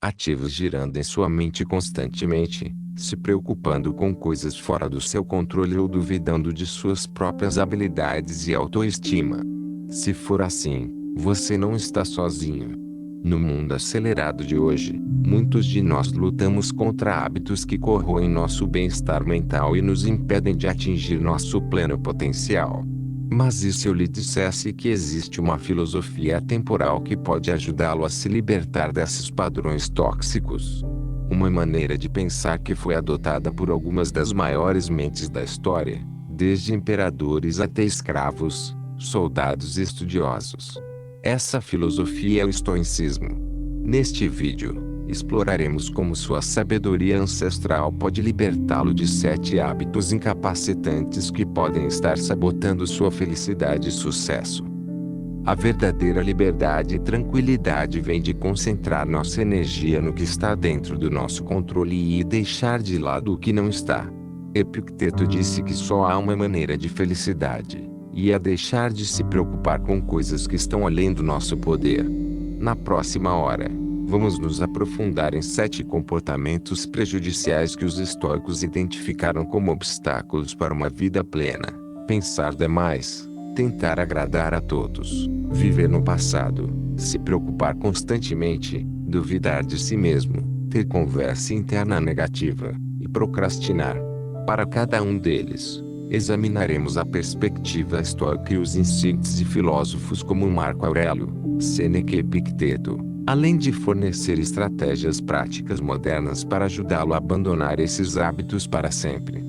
ativos girando em sua mente constantemente, se preocupando com coisas fora do seu controle ou duvidando de suas próprias habilidades e autoestima. Se for assim, você não está sozinho. No mundo acelerado de hoje, muitos de nós lutamos contra hábitos que corroem nosso bem-estar mental e nos impedem de atingir nosso pleno potencial. Mas e se eu lhe dissesse que existe uma filosofia atemporal que pode ajudá-lo a se libertar desses padrões tóxicos? Uma maneira de pensar que foi adotada por algumas das maiores mentes da história, desde imperadores até escravos, soldados e estudiosos. Essa filosofia é o estoicismo. Neste vídeo, exploraremos como sua sabedoria ancestral pode libertá-lo de 7 hábitos incapacitantes que podem estar sabotando sua felicidade e sucesso. A verdadeira liberdade e tranquilidade vem de concentrar nossa energia no que está dentro do nosso controle e deixar de lado o que não está. Epicteto disse que só há uma maneira de felicidade, e é deixar de se preocupar com coisas que estão além do nosso poder. Na próxima hora, vamos nos aprofundar em 7 comportamentos prejudiciais que os estoicos identificaram como obstáculos para uma vida plena. Pensar demais, tentar agradar a todos, viver no passado, se preocupar constantemente, duvidar de si mesmo, ter conversa interna negativa, e procrastinar. Para cada um deles, examinaremos a perspectiva estoica e os insights de filósofos como Marco Aurélio, Sêneca e Epicteto, além de fornecer estratégias práticas modernas para ajudá-lo a abandonar esses hábitos para sempre.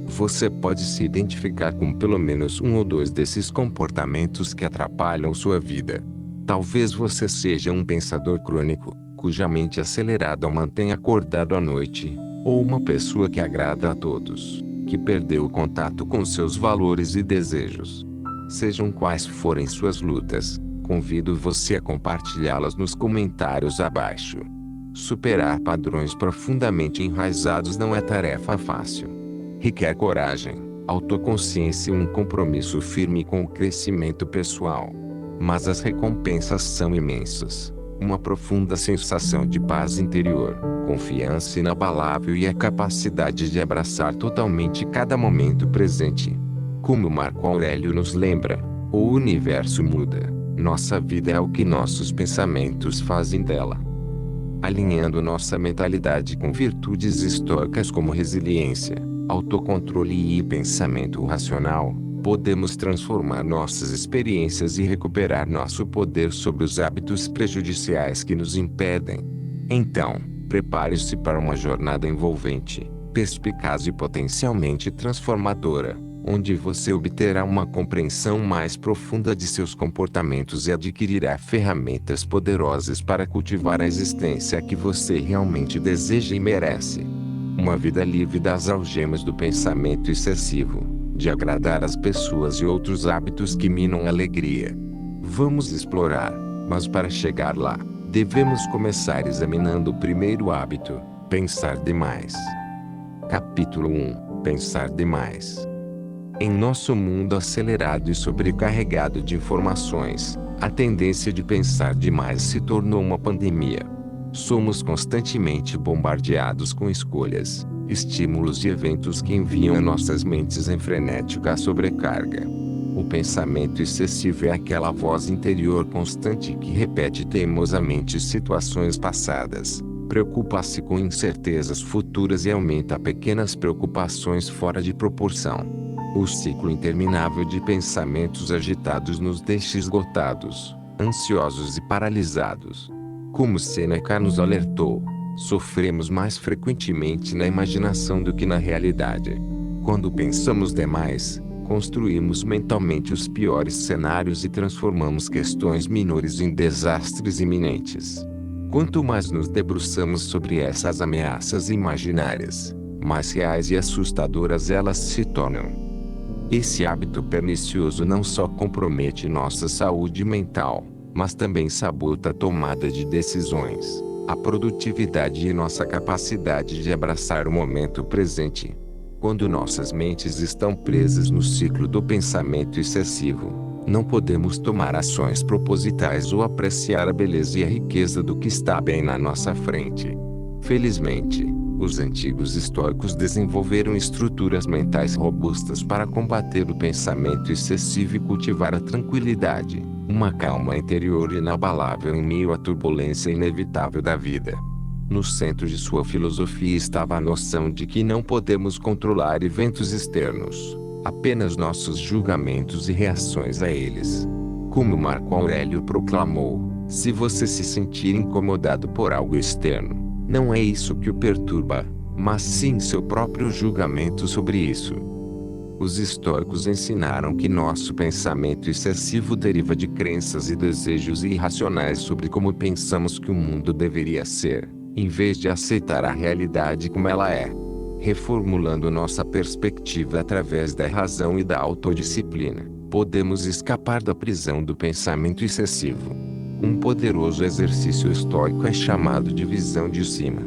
Você pode se identificar com pelo menos um ou 2 desses comportamentos que atrapalham sua vida. Talvez você seja um pensador crônico, cuja mente acelerada o mantém acordado à noite, ou uma pessoa que agrada a todos, que perdeu o contato com seus valores e desejos. Sejam quais forem suas lutas, convido você a compartilhá-las nos comentários abaixo. Superar padrões profundamente enraizados não é tarefa fácil. Requer coragem, autoconsciência e um compromisso firme com o crescimento pessoal. Mas as recompensas são imensas. Uma profunda sensação de paz interior, confiança inabalável e a capacidade de abraçar totalmente cada momento presente. Como Marco Aurélio nos lembra, o universo muda, nossa vida é o que nossos pensamentos fazem dela. Alinhando nossa mentalidade com virtudes estoicas como resiliência, autocontrole e pensamento racional, podemos transformar nossas experiências e recuperar nosso poder sobre os hábitos prejudiciais que nos impedem. Então, prepare-se para uma jornada envolvente, perspicaz e potencialmente transformadora, onde você obterá uma compreensão mais profunda de seus comportamentos e adquirirá ferramentas poderosas para cultivar a existência que você realmente deseja e merece. Uma vida livre das algemas do pensamento excessivo, de agradar as pessoas e outros hábitos que minam a alegria. Vamos explorar, mas para chegar lá, devemos começar examinando o primeiro hábito: pensar demais. Capítulo 1: Pensar demais. Em nosso mundo acelerado e sobrecarregado de informações, a tendência de pensar demais se tornou uma pandemia. Somos constantemente bombardeados com escolhas, estímulos e eventos que enviam a nossas mentes em frenética sobrecarga. O pensamento excessivo é aquela voz interior constante que repete teimosamente situações passadas, preocupa-se com incertezas futuras e aumenta pequenas preocupações fora de proporção. O ciclo interminável de pensamentos agitados nos deixa esgotados, ansiosos e paralisados. Como Sêneca nos alertou, sofremos mais frequentemente na imaginação do que na realidade. Quando pensamos demais, construímos mentalmente os piores cenários e transformamos questões menores em desastres iminentes. Quanto mais nos debruçamos sobre essas ameaças imaginárias, mais reais e assustadoras elas se tornam. Esse hábito pernicioso não só compromete nossa saúde mental, mas também sabota a tomada de decisões, a produtividade e nossa capacidade de abraçar o momento presente. Quando nossas mentes estão presas no ciclo do pensamento excessivo, Não podemos tomar ações propositais ou apreciar a beleza e a riqueza do que está bem na nossa frente. Felizmente, os antigos estoicos desenvolveram estruturas mentais robustas para combater o pensamento excessivo e cultivar a tranquilidade, uma calma interior inabalável em meio à turbulência inevitável da vida. No centro de sua filosofia estava a noção de que não podemos controlar eventos externos, apenas nossos julgamentos e reações a eles. Como Marco Aurélio proclamou, se você se sentir incomodado por algo externo, não é isso que o perturba, mas sim seu próprio julgamento sobre isso. Os estoicos ensinaram que nosso pensamento excessivo deriva de crenças e desejos irracionais sobre como pensamos que o mundo deveria ser, em vez de aceitar a realidade como ela é. Reformulando nossa perspectiva através da razão e da autodisciplina, podemos escapar da prisão do pensamento excessivo. Um poderoso exercício estoico é chamado de visão de cima.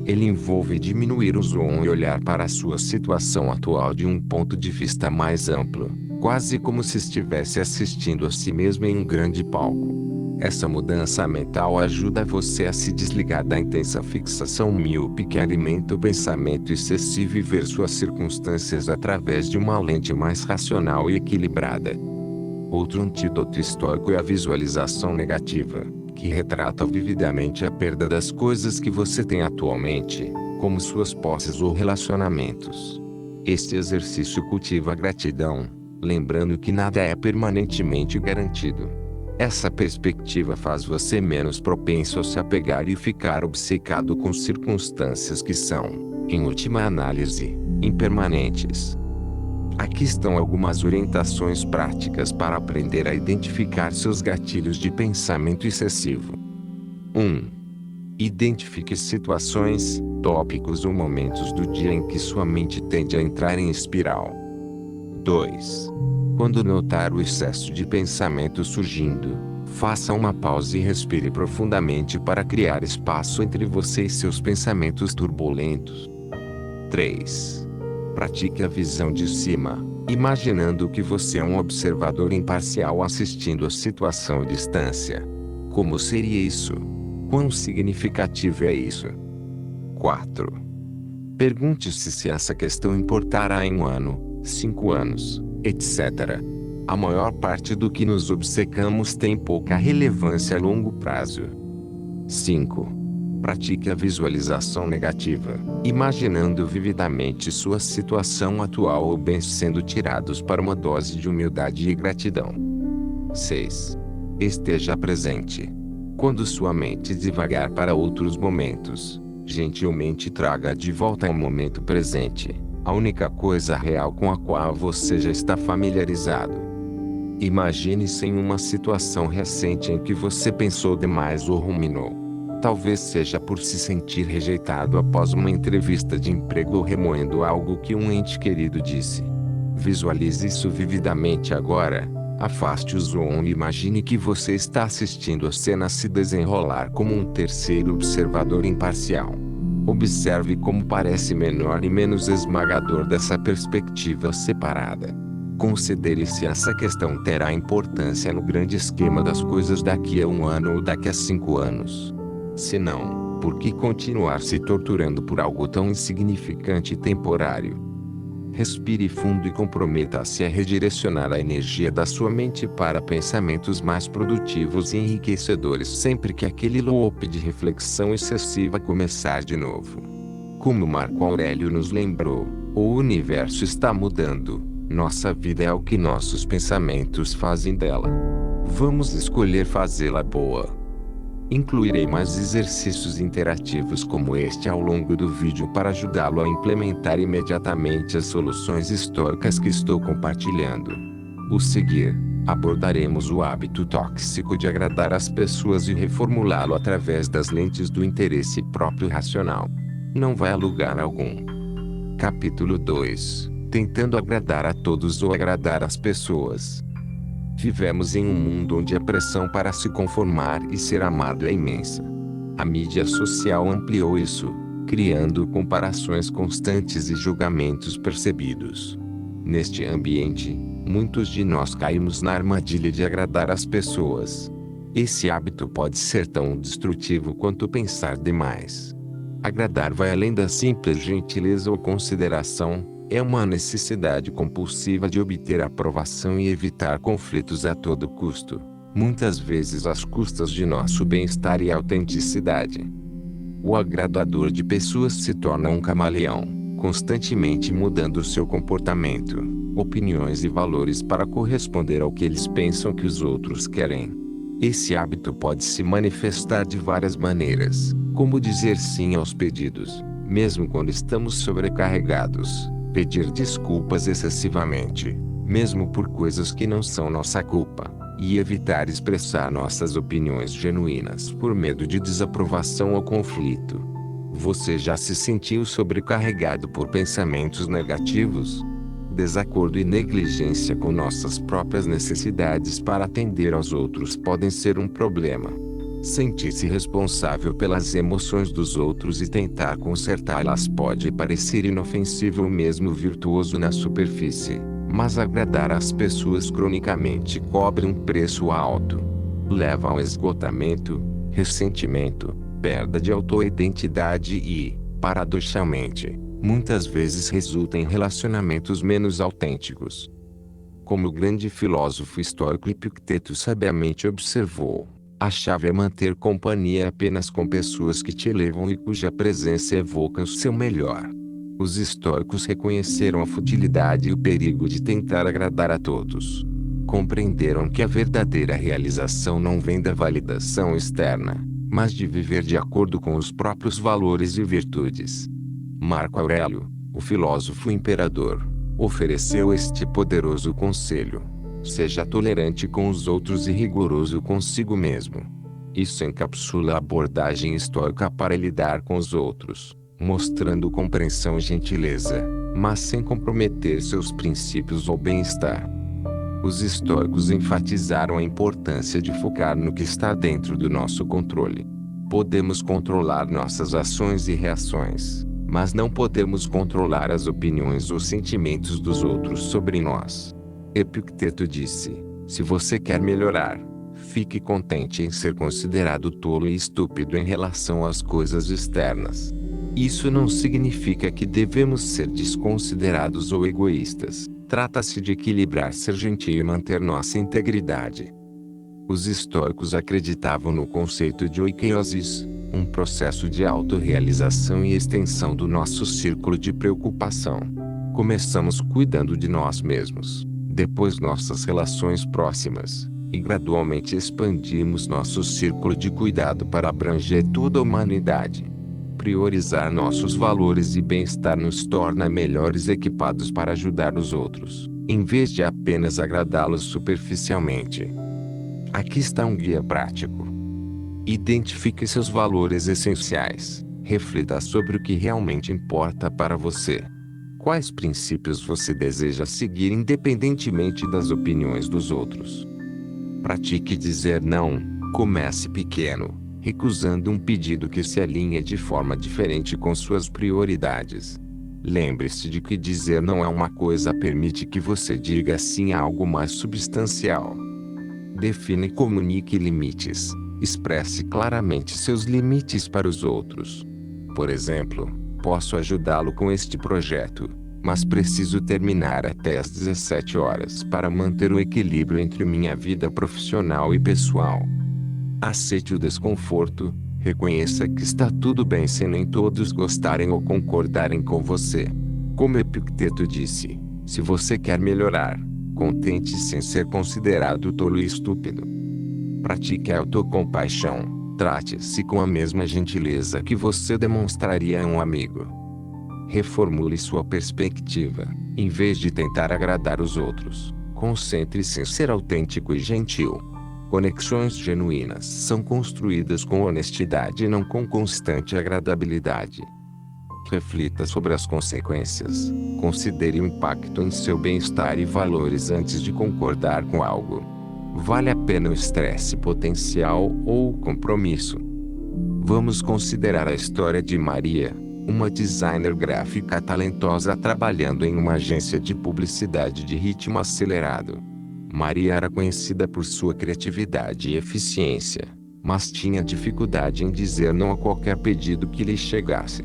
Ele envolve diminuir o zoom e olhar para a sua situação atual de um ponto de vista mais amplo, quase como se estivesse assistindo a si mesmo em um grande palco. Essa mudança mental ajuda você a se desligar da intensa fixação míope que alimenta o pensamento excessivo e ver suas circunstâncias através de uma lente mais racional e equilibrada. Outro antídoto estoico é a visualização negativa, que retrata vividamente a perda das coisas que você tem atualmente, como suas posses ou relacionamentos. Este exercício cultiva a gratidão, lembrando que nada é permanentemente garantido. Essa perspectiva faz você menos propenso a se apegar e ficar obcecado com circunstâncias que são, em última análise, impermanentes. Aqui estão algumas orientações práticas para aprender a identificar seus gatilhos de pensamento excessivo. 1. Identifique situações, tópicos ou momentos do dia em que sua mente tende a entrar em espiral. 2. Quando notar o excesso de pensamento surgindo, faça uma pausa e respire profundamente para criar espaço entre você e seus pensamentos turbulentos. 3. Pratique a visão de cima, imaginando que você é um observador imparcial assistindo a situação à distância. Como seria isso? Quão significativo é isso? 4. Pergunte-se se essa questão importará em 1 ano, 5 anos, etc. A maior parte do que nos obcecamos tem pouca relevância a longo prazo. 5. Pratique a visualização negativa, imaginando vividamente sua situação atual ou bens sendo tirados para uma dose de humildade e gratidão. 6. Esteja presente. Quando sua mente divagar para outros momentos, gentilmente traga de volta ao momento presente, a única coisa real com a qual você já está familiarizado. Imagine-se em uma situação recente em que você pensou demais ou ruminou. Talvez seja por se sentir rejeitado após uma entrevista de emprego ou remoendo algo que um ente querido disse. Visualize isso vividamente agora, afaste o zoom e imagine que você está assistindo a cena se desenrolar como um terceiro observador imparcial. Observe como parece menor e menos esmagador dessa perspectiva separada. Considere se essa questão terá importância no grande esquema das coisas daqui a 1 ano ou daqui a 5 anos. Se não, por que continuar se torturando por algo tão insignificante e temporário? Respire fundo e comprometa-se a redirecionar a energia da sua mente para pensamentos mais produtivos e enriquecedores sempre que aquele loop de reflexão excessiva começar de novo. Como Marco Aurélio nos lembrou, o universo está mudando, nossa vida é o que nossos pensamentos fazem dela. Vamos escolher fazê-la boa. Incluirei mais exercícios interativos como este ao longo do vídeo para ajudá-lo a implementar imediatamente as soluções estoicas que estou compartilhando. O seguir, abordaremos o hábito tóxico de agradar as pessoas e reformulá-lo através das lentes do interesse próprio racional. Não vai a lugar algum. Capítulo 2. Tentando agradar a todos ou agradar as pessoas. Vivemos em um mundo onde a pressão para se conformar e ser amado é imensa. A mídia social ampliou isso, criando comparações constantes e julgamentos percebidos. Neste ambiente, muitos de nós caímos na armadilha de agradar as pessoas. Esse hábito pode ser tão destrutivo quanto pensar demais. Agradar vai além da simples gentileza ou consideração, é uma necessidade compulsiva de obter aprovação e evitar conflitos a todo custo, muitas vezes às custas de nosso bem-estar e autenticidade. O agradador de pessoas se torna um camaleão, constantemente mudando seu comportamento, opiniões e valores para corresponder ao que eles pensam que os outros querem. Esse hábito pode se manifestar de várias maneiras, como dizer sim aos pedidos, mesmo quando estamos sobrecarregados, pedir desculpas excessivamente, mesmo por coisas que não são nossa culpa, e evitar expressar nossas opiniões genuínas por medo de desaprovação ou conflito. Você já se sentiu sobrecarregado por pensamentos negativos? Desacordo e negligência com nossas próprias necessidades para atender aos outros podem ser um problema. Sentir-se responsável pelas emoções dos outros e tentar consertá-las pode parecer inofensivo ou mesmo virtuoso na superfície, mas agradar às pessoas cronicamente cobre um preço alto. Leva ao esgotamento, ressentimento, perda de autoidentidade e, paradoxalmente, muitas vezes resulta em relacionamentos menos autênticos. Como o grande filósofo estoico Epicteto sabiamente observou, a chave é manter companhia apenas com pessoas que te elevam e cuja presença evoca o seu melhor. Os estoicos reconheceram a futilidade e o perigo de tentar agradar a todos. Compreenderam que a verdadeira realização não vem da validação externa, mas de viver de acordo com os próprios valores e virtudes. Marco Aurélio, o filósofo imperador, ofereceu este poderoso conselho: seja tolerante com os outros e rigoroso consigo mesmo. Isso encapsula a abordagem estoica para lidar com os outros, mostrando compreensão e gentileza, mas sem comprometer seus princípios ou bem-estar. Os estoicos enfatizaram a importância de focar no que está dentro do nosso controle. Podemos controlar nossas ações e reações, mas não podemos controlar as opiniões ou sentimentos dos outros sobre nós. Epicteto disse: se você quer melhorar, fique contente em ser considerado tolo e estúpido em relação às coisas externas. Isso não significa que devemos ser desconsiderados ou egoístas. Trata-se de equilibrar, ser gentil e manter nossa integridade. Os estoicos acreditavam no conceito de oikeiosis, um processo de autorrealização e extensão do nosso círculo de preocupação. Começamos cuidando de nós mesmos, depois nossas relações próximas, e gradualmente expandimos nosso círculo de cuidado para abranger toda a humanidade. Priorizar nossos valores e bem-estar nos torna melhores equipados para ajudar os outros, em vez de apenas agradá-los superficialmente. Aqui está um guia prático. Identifique seus valores essenciais. Reflita sobre o que realmente importa para você. Quais princípios você deseja seguir independentemente das opiniões dos outros? Pratique dizer não. Comece pequeno, recusando um pedido que se alinhe de forma diferente com suas prioridades. Lembre-se de que dizer não é uma coisa, permite que você diga sim a algo mais substancial. Define e comunique limites. Expresse claramente seus limites para os outros. Por exemplo, posso ajudá-lo com este projeto, mas preciso terminar até às 17 horas para manter o equilíbrio entre minha vida profissional e pessoal. Aceite o desconforto, reconheça que está tudo bem se nem todos gostarem ou concordarem com você. Como Epicteto disse, se você quer melhorar, contente-se em ser considerado tolo e estúpido. Pratique a autocompaixão. Trate-se com a mesma gentileza que você demonstraria a um amigo. Reformule sua perspectiva. Em vez de tentar agradar os outros, concentre-se em ser autêntico e gentil. Conexões genuínas são construídas com honestidade e não com constante agradabilidade. Reflita sobre as consequências. Considere o impacto em seu bem-estar e valores antes de concordar com algo. Vale a pena o estresse potencial ou o compromisso? Vamos considerar a história de Maria. uma designer gráfica talentosa trabalhando em uma agência de publicidade de ritmo acelerado. Maria era conhecida por sua criatividade e eficiência, mas tinha dificuldade em dizer não a qualquer pedido que lhe chegasse.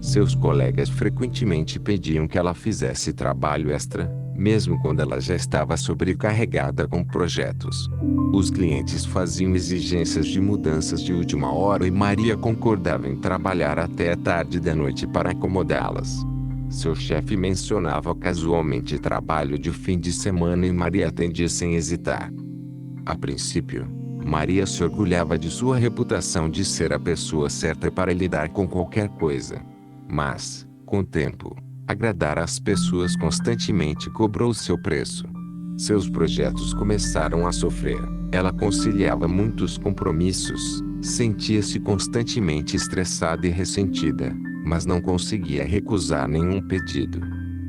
Seus colegas frequentemente pediam que ela fizesse trabalho extra, mesmo quando ela já estava sobrecarregada com projetos. Os clientes faziam exigências de mudanças de última hora e Maria concordava em trabalhar até a tarde da noite para acomodá-las. Seu chefe mencionava casualmente trabalho de fim de semana e Maria atendia sem hesitar. A princípio, Maria se orgulhava de sua reputação de ser a pessoa certa para lidar com qualquer coisa. Mas, com o tempo, agradar às pessoas constantemente cobrou seu preço. Seus projetos começaram a sofrer. Ela conciliava muitos compromissos, sentia-se constantemente estressada e ressentida, mas não conseguia recusar nenhum pedido.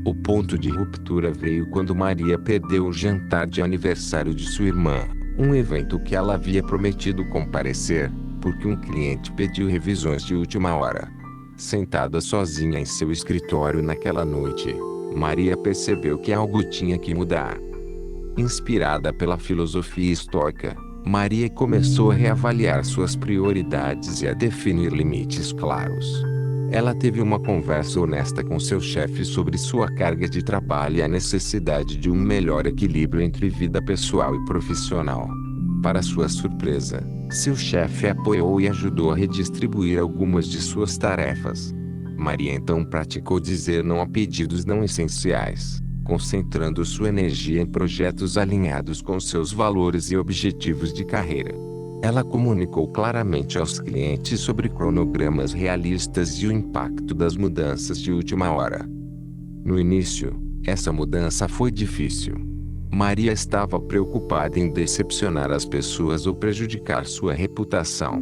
O ponto de ruptura veio quando Maria perdeu o jantar de aniversário de sua irmã, um evento que ela havia prometido comparecer, porque um cliente pediu revisões de última hora. Sentada sozinha em seu escritório naquela noite, Maria percebeu que algo tinha que mudar. Inspirada pela filosofia estoica, Maria começou a reavaliar suas prioridades e a definir limites claros. Ela teve uma conversa honesta com seu chefe sobre sua carga de trabalho e a necessidade de um melhor equilíbrio entre vida pessoal e profissional. Para sua surpresa, seu chefe a apoiou e ajudou a redistribuir algumas de suas tarefas. Maria então praticou dizer não a pedidos não essenciais, concentrando sua energia em projetos alinhados com seus valores e objetivos de carreira. Ela comunicou claramente aos clientes sobre cronogramas realistas e o impacto das mudanças de última hora. No início, essa mudança foi difícil. Maria estava preocupada em decepcionar as pessoas ou prejudicar sua reputação.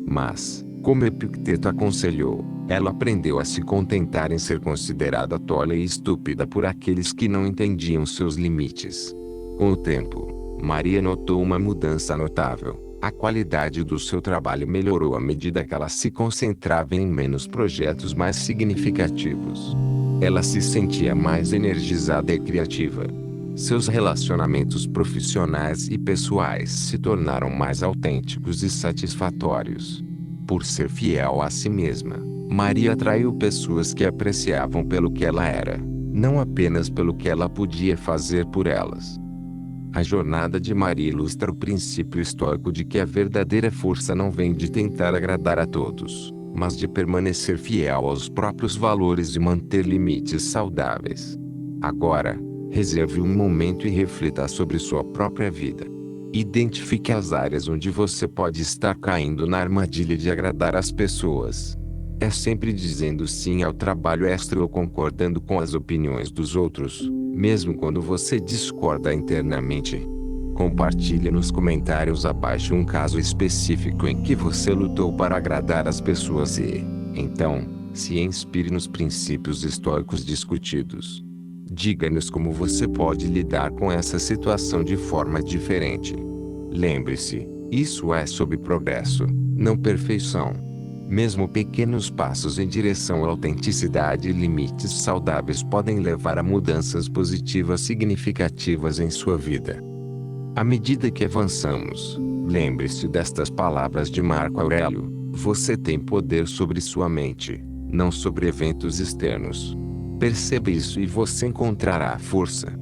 Mas, como Epicteto aconselhou, ela aprendeu a se contentar em ser considerada tola e estúpida por aqueles que não entendiam seus limites. Com o tempo, Maria notou uma mudança notável. A qualidade do seu trabalho melhorou à medida que ela se concentrava em menos projetos mais significativos. Ela se sentia mais energizada e criativa. Seus relacionamentos profissionais e pessoais se tornaram mais autênticos e satisfatórios. Por ser fiel a si mesma, Maria atraiu pessoas que apreciavam pelo que ela era, não apenas pelo que ela podia fazer por elas. A jornada de Maria ilustra o princípio estoico de que a verdadeira força não vem de tentar agradar a todos, mas de permanecer fiel aos próprios valores e manter limites saudáveis. Agora, reserve um momento e reflita sobre sua própria vida. Identifique as áreas onde você pode estar caindo na armadilha de agradar as pessoas. É sempre dizendo sim ao trabalho extra ou concordando com as opiniões dos outros, mesmo quando você discorda internamente. Compartilhe nos comentários abaixo um caso específico em que você lutou para agradar as pessoas e, então, se inspire nos princípios estoicos discutidos. Diga-nos como você pode lidar com essa situação de forma diferente. Lembre-se, isso é sobre progresso, não perfeição. Mesmo pequenos passos em direção à autenticidade e limites saudáveis podem levar a mudanças positivas significativas em sua vida. À medida que avançamos, lembre-se destas palavras de Marco Aurélio: você tem poder sobre sua mente, não sobre eventos externos. Perceba isso e você encontrará força.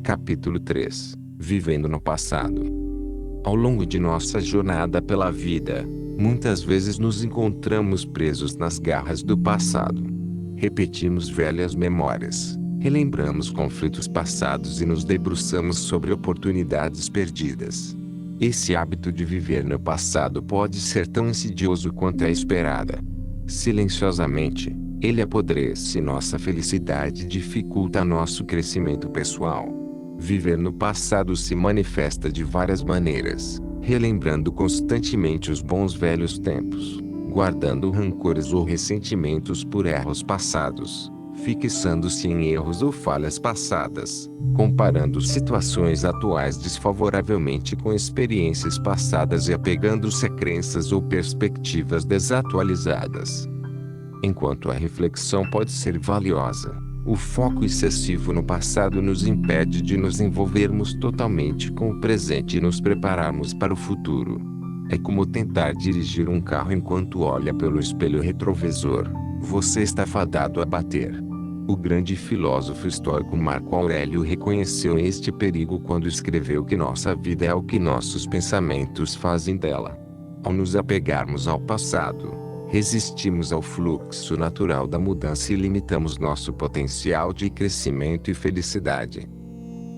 Capítulo 3 – Vivendo no passado. Ao longo de nossa jornada pela vida, muitas vezes nos encontramos presos nas garras do passado. Repetimos velhas memórias, relembramos conflitos passados e nos debruçamos sobre oportunidades perdidas. Esse hábito de viver no passado pode ser tão insidioso quanto a esperada. Silenciosamente, ele apodrece nossa felicidade e dificulta nosso crescimento pessoal. Viver no passado se manifesta de várias maneiras, relembrando constantemente os bons velhos tempos, guardando rancores ou ressentimentos por erros passados, fixando-se em erros ou falhas passadas, comparando situações atuais desfavoravelmente com experiências passadas e apegando-se a crenças ou perspectivas desatualizadas. Enquanto a reflexão pode ser valiosa, o foco excessivo no passado nos impede de nos envolvermos totalmente com o presente e nos prepararmos para o futuro. É como tentar dirigir um carro enquanto olha pelo espelho retrovisor. Você está fadado a bater. O grande filósofo estoico Marco Aurélio reconheceu este perigo quando escreveu que nossa vida é o que nossos pensamentos fazem dela. Ao nos apegarmos ao passado, resistimos ao fluxo natural da mudança e limitamos nosso potencial de crescimento e felicidade.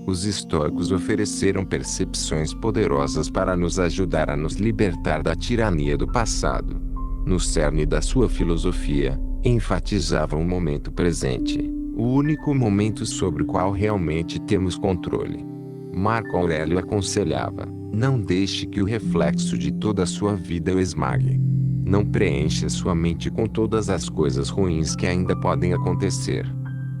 Os estoicos ofereceram percepções poderosas para nos ajudar a nos libertar da tirania do passado. No cerne da sua filosofia, enfatizavam o momento presente, o único momento sobre o qual realmente temos controle. Marco Aurélio aconselhava: não deixe que o reflexo de toda a sua vida o esmague. Não preencha sua mente com todas as coisas ruins que ainda podem acontecer.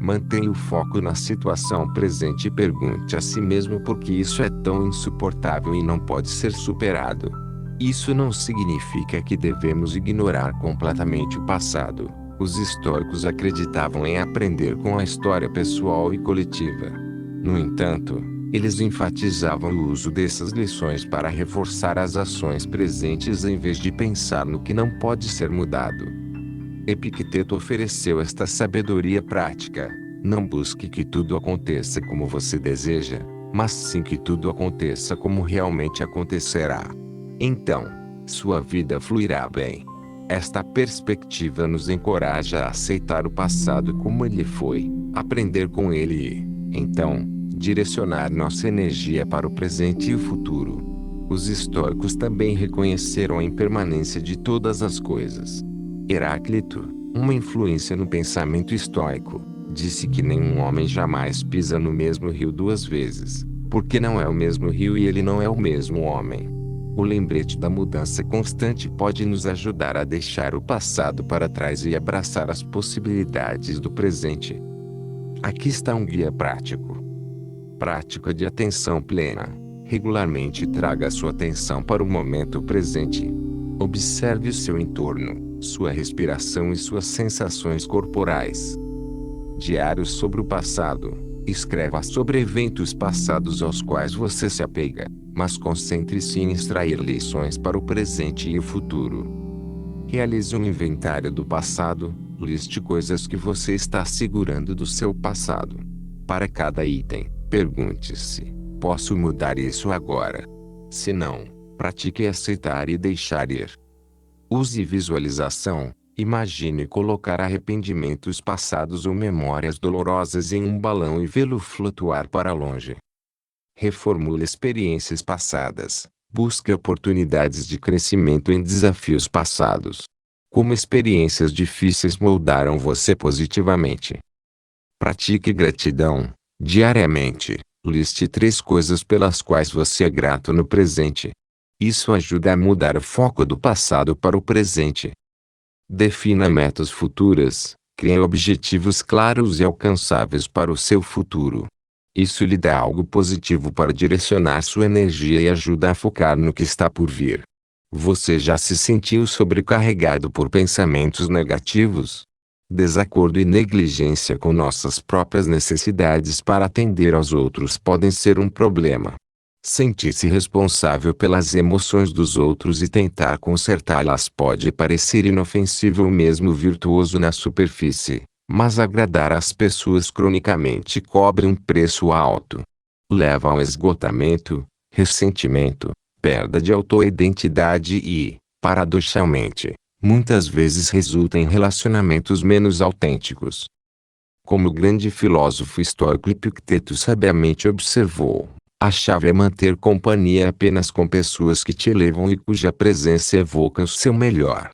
Mantenha o foco na situação presente e pergunte a si mesmo por que isso é tão insuportável e não pode ser superado. Isso não significa que devemos ignorar completamente o passado. Os estoicos acreditavam em aprender com a história pessoal e coletiva. No entanto, eles enfatizavam o uso dessas lições para reforçar as ações presentes em vez de pensar no que não pode ser mudado. Epicteto ofereceu esta sabedoria prática: não busque que tudo aconteça como você deseja, mas sim que tudo aconteça como realmente acontecerá. Então, sua vida fluirá bem. Esta perspectiva nos encoraja a aceitar o passado como ele foi, aprender com ele e, então, direcionar nossa energia para o presente e o futuro. Os estoicos também reconheceram a impermanência de todas as coisas. Heráclito, uma influência no pensamento estoico, disse que nenhum homem jamais pisa no mesmo rio duas vezes, porque não é o mesmo rio e ele não é o mesmo homem. O lembrete da mudança constante pode nos ajudar a deixar o passado para trás e abraçar as possibilidades do presente. Aqui está um guia prático. Prática de atenção plena. Regularmente traga sua atenção para o momento presente. Observe o seu entorno, sua respiração e suas sensações corporais. Diário sobre o passado. Escreva sobre eventos passados aos quais você se apega, mas concentre-se em extrair lições para o presente e o futuro. Realize um inventário do passado. Liste coisas que você está segurando do seu passado. Para cada item, pergunte-se: posso mudar isso agora? Se não, pratique aceitar e deixar ir. Use visualização. Imagine colocar arrependimentos passados ou memórias dolorosas em um balão e vê-lo flutuar para longe. Reformule experiências passadas. Busque oportunidades de crescimento em desafios passados. Como experiências difíceis moldaram você positivamente. Pratique gratidão. Diariamente, liste 3 coisas pelas quais você é grato no presente. Isso ajuda a mudar o foco do passado para o presente. Defina metas futuras. Crie objetivos claros e alcançáveis para o seu futuro. Isso lhe dá algo positivo para direcionar sua energia e ajuda a focar no que está por vir. Você já se sentiu sobrecarregado por pensamentos negativos? Desacordo e negligência com nossas próprias necessidades para atender aos outros podem ser um problema. Sentir-se responsável pelas emoções dos outros e tentar consertá-las pode parecer inofensivo ou mesmo virtuoso na superfície, mas agradar às pessoas cronicamente cobre um preço alto. Leva ao esgotamento, ressentimento, perda de autoidentidade e, paradoxalmente, muitas vezes resulta em relacionamentos menos autênticos. Como o grande filósofo estoico Epicteto sabiamente observou, a chave é manter companhia apenas com pessoas que te elevam e cuja presença evoca o seu melhor.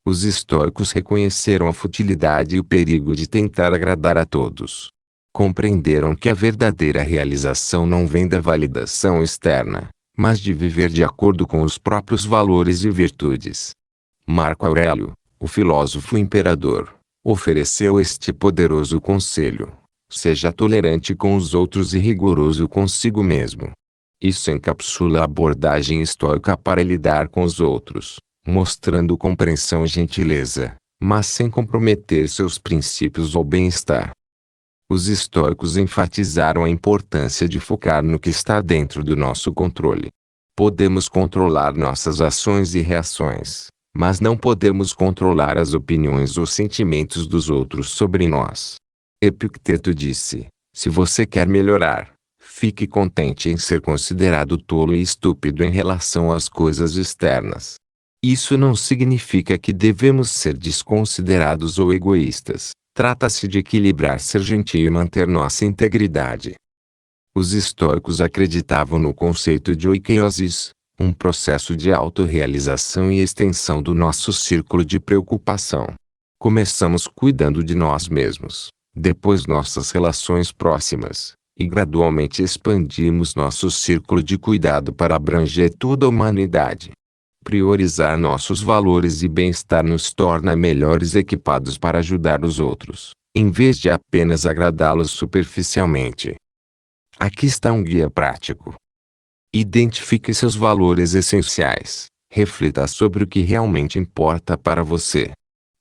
Os estoicos reconheceram a futilidade e o perigo de tentar agradar a todos. Compreenderam que a verdadeira realização não vem da validação externa, mas de viver de acordo com os próprios valores e virtudes. Marco Aurélio, o filósofo imperador, ofereceu este poderoso conselho: seja tolerante com os outros e rigoroso consigo mesmo. Isso encapsula a abordagem estoica para lidar com os outros, mostrando compreensão e gentileza, mas sem comprometer seus princípios ou bem-estar. Os estoicos enfatizaram a importância de focar no que está dentro do nosso controle. Podemos controlar nossas ações e reações, mas não podemos controlar as opiniões ou sentimentos dos outros sobre nós. Epicteto disse: se você quer melhorar, fique contente em ser considerado tolo e estúpido em relação às coisas externas. Isso não significa que devemos ser desconsiderados ou egoístas. Trata-se de equilibrar, ser gentil e manter nossa integridade. Os estoicos acreditavam no conceito de oikeiosis, um processo de autorrealização e extensão do nosso círculo de preocupação. Começamos cuidando de nós mesmos, depois nossas relações próximas, e gradualmente expandimos nosso círculo de cuidado para abranger toda a humanidade. Priorizar nossos valores e bem-estar nos torna melhores equipados para ajudar os outros, em vez de apenas agradá-los superficialmente. Aqui está um guia prático. Identifique seus valores essenciais. Reflita sobre o que realmente importa para você.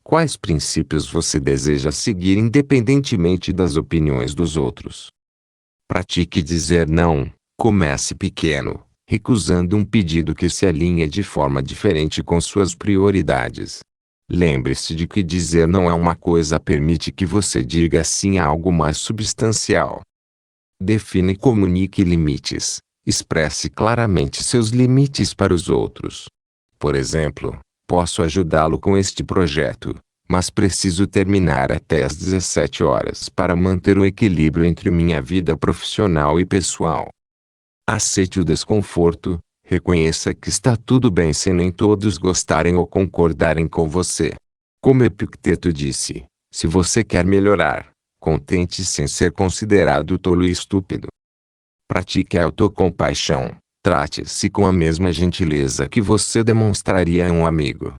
Quais princípios você deseja seguir independentemente das opiniões dos outros? Pratique dizer não. Comece pequeno, recusando um pedido que se alinhe de forma diferente com suas prioridades. Lembre-se de que dizer não é uma coisa, permite que você diga sim a algo mais substancial. Define e comunique limites. Expresse claramente seus limites para os outros. Por exemplo, posso ajudá-lo com este projeto, mas preciso terminar até às 17 horas para manter o equilíbrio entre minha vida profissional e pessoal. Aceite o desconforto, reconheça que está tudo bem se nem todos gostarem ou concordarem com você. Como Epicteto disse, se você quer melhorar, contente-se em ser considerado tolo e estúpido. Pratique a autocompaixão. Trate-se com a mesma gentileza que você demonstraria a um amigo.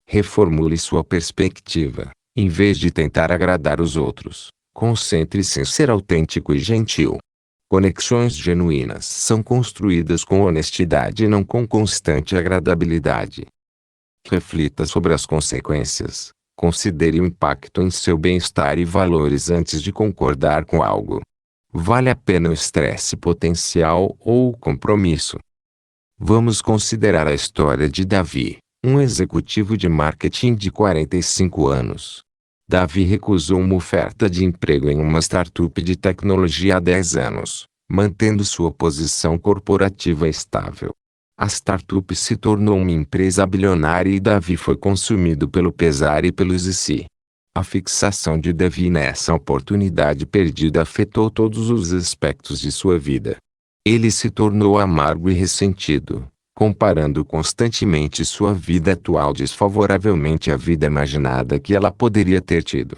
Reformule sua perspectiva. Em vez de tentar agradar os outros, concentre-se em ser autêntico e gentil. Conexões genuínas são construídas com honestidade e não com constante agradabilidade. Reflita sobre as consequências. Considere o impacto em seu bem-estar e valores antes de concordar com algo. Vale a pena o estresse potencial ou o compromisso? Vamos considerar a história de Davi, um executivo de marketing de 45 anos. Davi recusou uma oferta de emprego em uma startup de tecnologia há 10 anos, mantendo sua posição corporativa estável. A startup se tornou uma empresa bilionária e Davi foi consumido pelo pesar e pelos e si. A fixação de Davi nessa oportunidade perdida afetou todos os aspectos de sua vida. Ele se tornou amargo e ressentido, comparando constantemente sua vida atual desfavoravelmente à vida imaginada que ela poderia ter tido.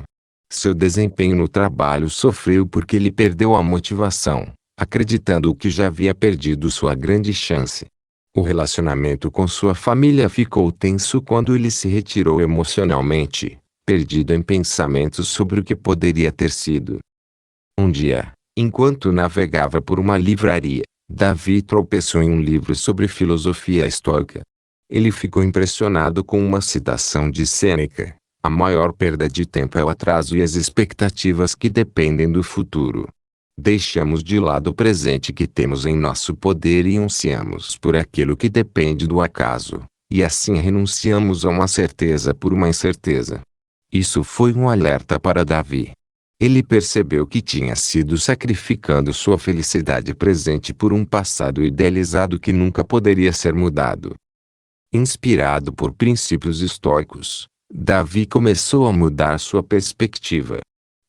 Seu desempenho no trabalho sofreu porque ele perdeu a motivação, acreditando que já havia perdido sua grande chance. O relacionamento com sua família ficou tenso quando ele se retirou emocionalmente, perdido em pensamentos sobre o que poderia ter sido. Um dia, enquanto navegava por uma livraria, Davi tropeçou em um livro sobre filosofia estoica. Ele ficou impressionado com uma citação de Sêneca: a maior perda de tempo é o atraso e as expectativas que dependem do futuro. Deixamos de lado o presente que temos em nosso poder e ansiamos por aquilo que depende do acaso, e assim renunciamos a uma certeza por uma incerteza. Isso foi um alerta para Davi. Ele percebeu que tinha sido sacrificando sua felicidade presente por um passado idealizado que nunca poderia ser mudado. Inspirado por princípios estoicos, Davi começou a mudar sua perspectiva.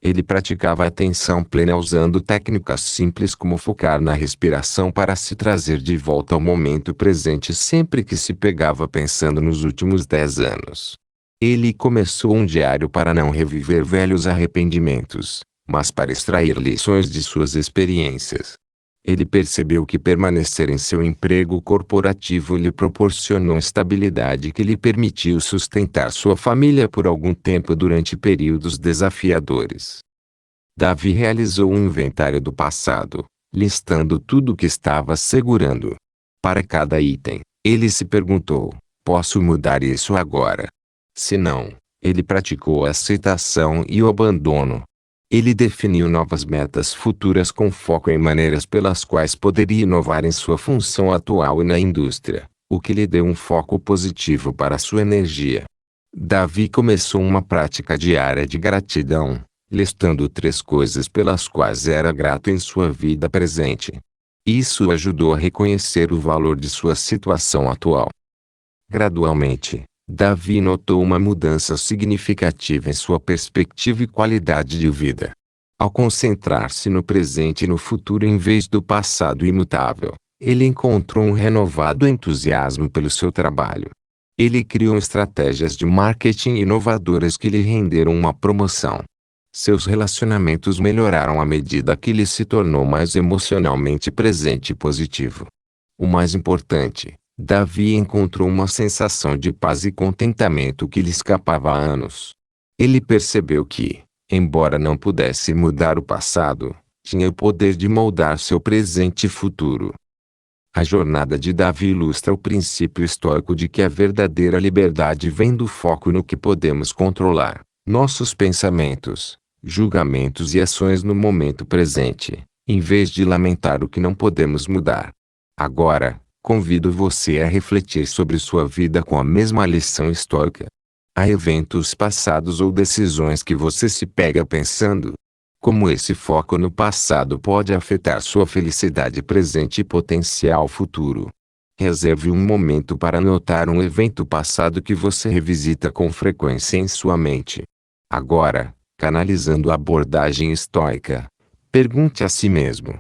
Ele praticava a atenção plena usando técnicas simples como focar na respiração para se trazer de volta ao momento presente sempre que se pegava pensando nos últimos 10 anos. Ele começou um diário para não reviver velhos arrependimentos, mas para extrair lições de suas experiências. Ele percebeu que permanecer em seu emprego corporativo lhe proporcionou estabilidade que lhe permitiu sustentar sua família por algum tempo durante períodos desafiadores. Davi realizou um inventário do passado, listando tudo o que estava segurando. Para cada item, ele se perguntou: posso mudar isso agora? Se não, Ele praticou a aceitação e o abandono. Ele definiu novas metas futuras com foco em maneiras pelas quais poderia inovar em sua função atual e na indústria, o que lhe deu um foco positivo para sua energia. Davi começou uma prática diária de gratidão, listando 3 coisas pelas quais era grato em sua vida presente. Isso o ajudou a reconhecer o valor de sua situação atual. Gradualmente, Davi notou uma mudança significativa em sua perspectiva e qualidade de vida. Ao concentrar-se no presente e no futuro em vez do passado imutável, ele encontrou um renovado entusiasmo pelo seu trabalho. Ele criou estratégias de marketing inovadoras que lhe renderam uma promoção. Seus relacionamentos melhoraram à medida que ele se tornou mais emocionalmente presente e positivo. O mais importante, Davi encontrou uma sensação de paz e contentamento que lhe escapava há anos. Ele percebeu que, embora não pudesse mudar o passado, tinha o poder de moldar seu presente e futuro. A jornada de Davi ilustra o princípio estoico de que a verdadeira liberdade vem do foco no que podemos controlar, nossos pensamentos, julgamentos e ações no momento presente, em vez de lamentar o que não podemos mudar. Agora, convido você a refletir sobre sua vida com a mesma lição estoica. Há eventos passados ou decisões que você se pega pensando: como esse foco no passado pode afetar sua felicidade presente e potencial futuro? Reserve um momento para notar um evento passado que você revisita com frequência em sua mente. Agora, canalizando a abordagem estoica, pergunte a si mesmo: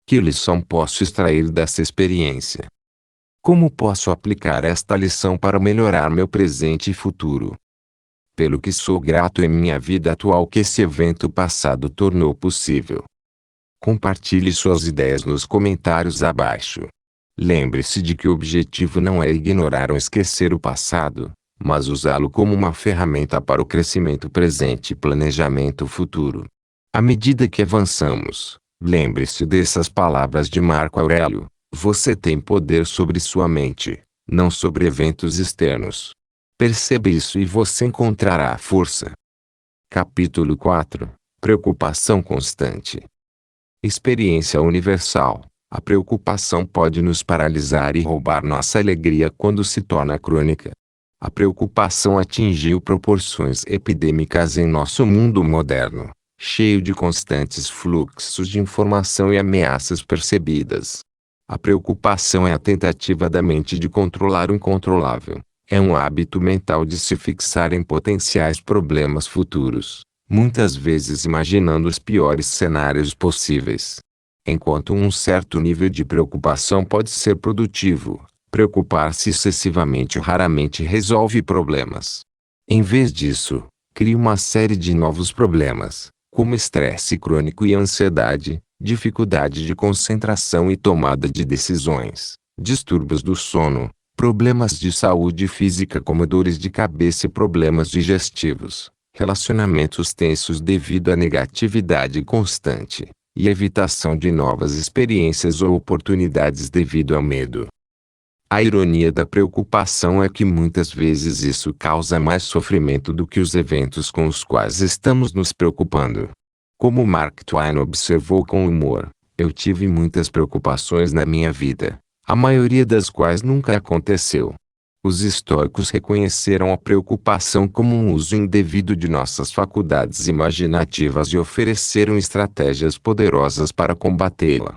que lição posso extrair dessa experiência? Como posso aplicar esta lição para melhorar meu presente e futuro? Pelo que sou grato em minha vida atual que esse evento passado tornou possível. Compartilhe suas ideias nos comentários abaixo. Lembre-se de que o objetivo não é ignorar ou esquecer o passado, mas usá-lo como uma ferramenta para o crescimento presente e planejamento futuro. À medida que avançamos, lembre-se dessas palavras de Marco Aurélio: você tem poder sobre sua mente, não sobre eventos externos. Perceba isso e você encontrará a força. Capítulo 4 – Preocupação constante. Experiência universal. A preocupação pode nos paralisar e roubar nossa alegria quando se torna crônica. A preocupação atingiu proporções epidêmicas em nosso mundo moderno, cheio de constantes fluxos de informação e ameaças percebidas. A preocupação é a tentativa da mente de controlar o incontrolável. É um hábito mental de se fixar em potenciais problemas futuros, muitas vezes imaginando os piores cenários possíveis. Enquanto um certo nível de preocupação pode ser produtivo, preocupar-se excessivamente raramente resolve problemas. Em vez disso, cria uma série de novos problemas, como estresse crônico e ansiedade, dificuldade de concentração e tomada de decisões, distúrbios do sono, problemas de saúde física como dores de cabeça e problemas digestivos, relacionamentos tensos devido à negatividade constante, e evitação de novas experiências ou oportunidades devido ao medo. A ironia da preocupação é que muitas vezes isso causa mais sofrimento do que os eventos com os quais estamos nos preocupando. Como Mark Twain observou com humor, eu tive muitas preocupações na minha vida, a maioria das quais nunca aconteceu. Os estoicos reconheceram a preocupação como um uso indevido de nossas faculdades imaginativas e ofereceram estratégias poderosas para combatê-la.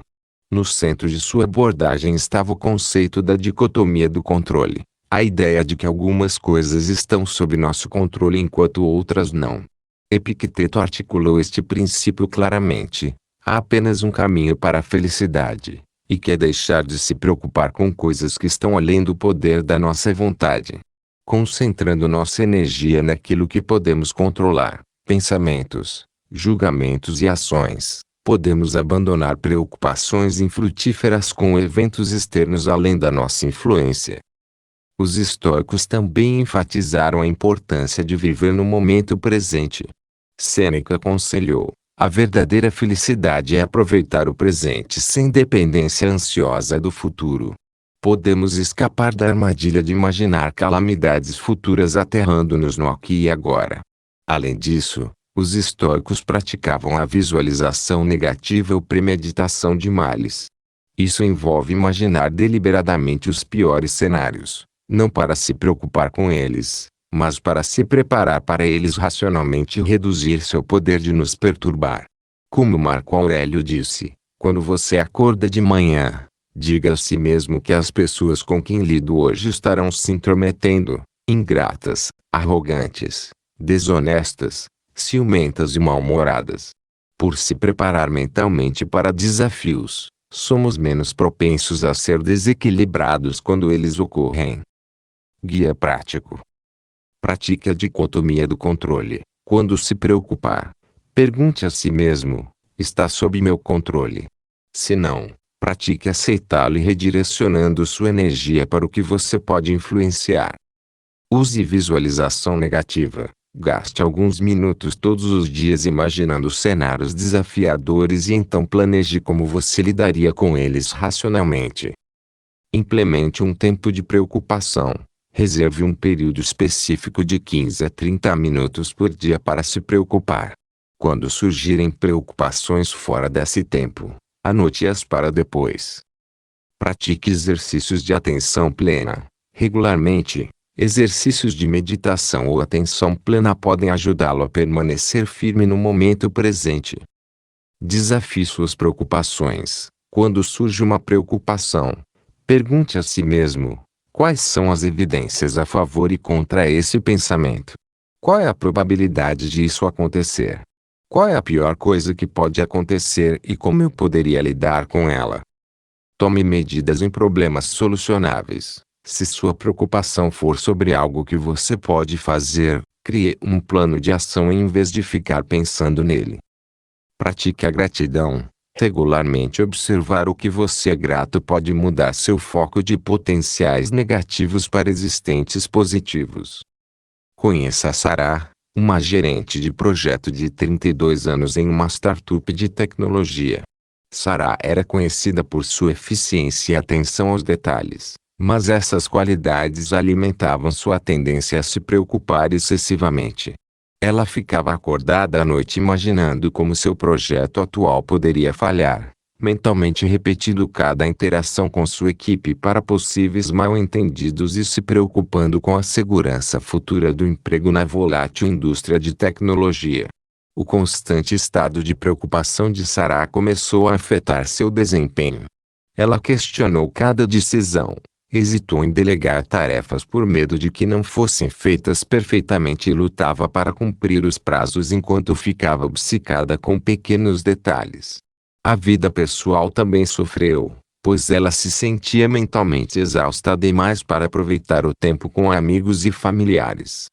No centro de sua abordagem estava o conceito da dicotomia do controle, a ideia de que algumas coisas estão sob nosso controle enquanto outras não. Epicteto articulou este princípio claramente: há apenas um caminho para a felicidade, e que é deixar de se preocupar com coisas que estão além do poder da nossa vontade. Concentrando nossa energia naquilo que podemos controlar, pensamentos, julgamentos e ações, podemos abandonar preocupações infrutíferas com eventos externos além da nossa influência. Os estoicos também enfatizaram a importância de viver no momento presente. Sêneca aconselhou: a verdadeira felicidade é aproveitar o presente sem dependência ansiosa do futuro. podemos escapar da armadilha de imaginar calamidades futuras aterrando-nos no aqui e agora. Além disso, os estoicos praticavam a visualização negativa ou premeditação de males. Isso envolve imaginar deliberadamente os piores cenários, não para se preocupar com eles, mas para se preparar para eles racionalmente e reduzir seu poder de nos perturbar. Como Marco Aurélio disse, quando você acorda de manhã, diga a si mesmo que as pessoas com quem lido hoje estarão se intrometendo, ingratas, arrogantes, desonestas, ciumentas e mal-humoradas. Por se preparar mentalmente para desafios, somos menos propensos a ser desequilibrados quando eles ocorrem. Guia prático. Pratique a dicotomia do controle. Quando se preocupar, pergunte a si mesmo: está sob meu controle? Se não, pratique aceitá-lo e redirecionando sua energia para o que você pode influenciar. Use visualização negativa. Gaste alguns minutos todos os dias imaginando cenários desafiadores e então planeje como você lidaria com eles racionalmente. Implemente um tempo de preocupação. Reserve um período específico de 15 a 30 minutos por dia para se preocupar. Quando surgirem preocupações fora desse tempo, anote-as para depois. Pratique exercícios de atenção plena. Regularmente, exercícios de meditação ou atenção plena podem ajudá-lo a permanecer firme no momento presente. Desafie suas preocupações. Quando surge uma preocupação, pergunte a si mesmo: quais são as evidências a favor e contra esse pensamento? Qual é a probabilidade de isso acontecer? Qual é a pior coisa que pode acontecer e como eu poderia lidar com ela? Tome medidas em problemas solucionáveis. Se sua preocupação for sobre algo que você pode fazer, crie um plano de ação em vez de ficar pensando nele. Pratique a gratidão. Regularmente observar o que você é grato pode mudar seu foco de potenciais negativos para existentes positivos. Conheça a Sarah, uma gerente de projeto de 32 anos em uma startup de tecnologia. Sarah era conhecida por sua eficiência e atenção aos detalhes, mas essas qualidades alimentavam sua tendência a se preocupar excessivamente. Ela ficava acordada à noite imaginando como seu projeto atual poderia falhar, mentalmente repetindo cada interação com sua equipe para possíveis mal-entendidos e se preocupando com a segurança futura do emprego na volátil indústria de tecnologia. O constante estado de preocupação de Sarah começou a afetar seu desempenho. Ela questionou cada decisão, hesitou em delegar tarefas por medo de que não fossem feitas perfeitamente e lutava para cumprir os prazos enquanto ficava obcecada com pequenos detalhes. A vida pessoal também sofreu, pois ela se sentia mentalmente exausta demais para aproveitar o tempo com amigos e familiares.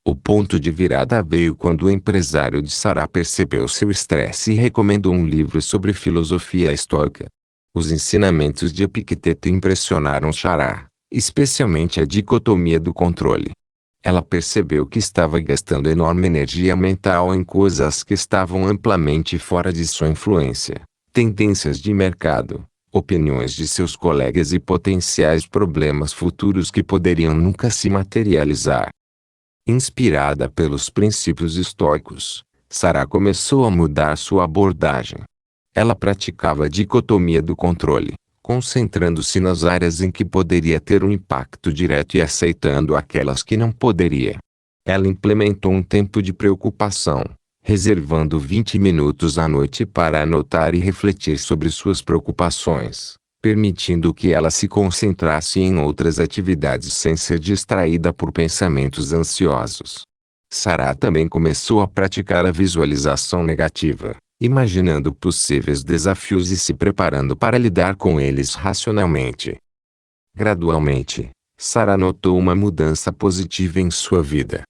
O ponto de virada veio quando o empresário de Sarah percebeu seu estresse e recomendou um livro sobre filosofia estoica. Os ensinamentos de Epicteto impressionaram Sarah, especialmente a dicotomia do controle. Ela percebeu que estava gastando enorme energia mental em coisas que estavam amplamente fora de sua influência, tendências de mercado, opiniões de seus colegas e potenciais problemas futuros que poderiam nunca se materializar. Inspirada pelos princípios estoicos, Sarah começou a mudar sua abordagem. Ela praticava a dicotomia do controle, concentrando-se nas áreas em que poderia ter um impacto direto e aceitando aquelas que não poderia. Ela implementou um tempo de preocupação, reservando 20 minutos à noite para anotar e refletir sobre suas preocupações, permitindo que ela se concentrasse em outras atividades sem ser distraída por pensamentos ansiosos. Sarah também começou a praticar a visualização negativa, imaginando possíveis desafios e se preparando para lidar com eles racionalmente. Gradualmente, Sarah notou uma mudança positiva em sua vida.